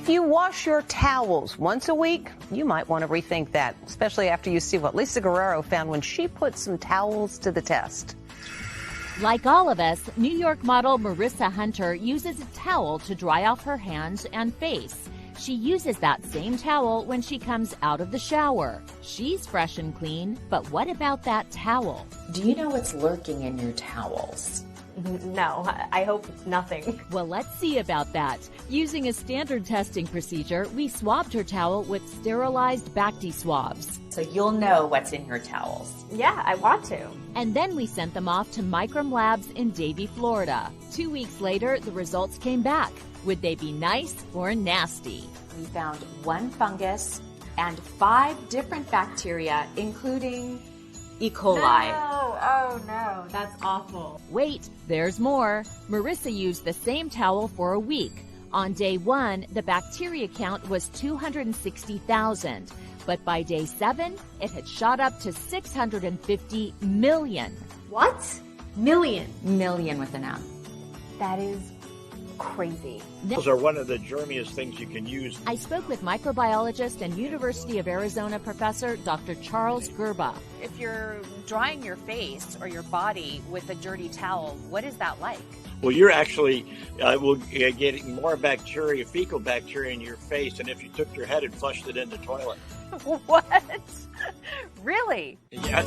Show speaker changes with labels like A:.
A: If you wash your towels once a week, you might want to rethink that, especially after you see what Lisa Guerrero found when she put some towels to the test.
B: Like all of us, New York model Marissa Hunter uses a towel to dry off her hands and face. She uses that same towel when she comes out of the shower. She's fresh and clean, but what about that towel?
C: Do you know what's lurking in your towels?
D: No, I hope it's nothing.
B: Well, let's see about that. Using a standard testing procedure, we swabbed her towel with sterilized Bacti swabs.
C: So you'll know what's in your towels.
D: Yeah, I want to.
B: And then we sent them off to Microm Labs in Davie, Florida. 2 weeks later, the results came back. Would they be nice or nasty?
C: We found 1 fungus and 5 different bacteria, including E. coli.
D: No, oh no, that's awful.
B: Wait, there's more. Marissa used the same towel for a week. On day 1, the bacteria count was 260,000. But by day 7, it had shot up to 650 million.
D: What? Million?
C: Million with an M.
D: That is crazy.
E: Those are one of the germiest things you can use.
B: I spoke with microbiologist and University of Arizona professor Dr. Charles Gerba.
F: If you're drying your face or your body with a dirty towel, what is that like?
E: Well, you're actually getting more bacteria, fecal bacteria in your face than if you took your head and flushed it in the toilet.
F: What? Really?
E: Yeah.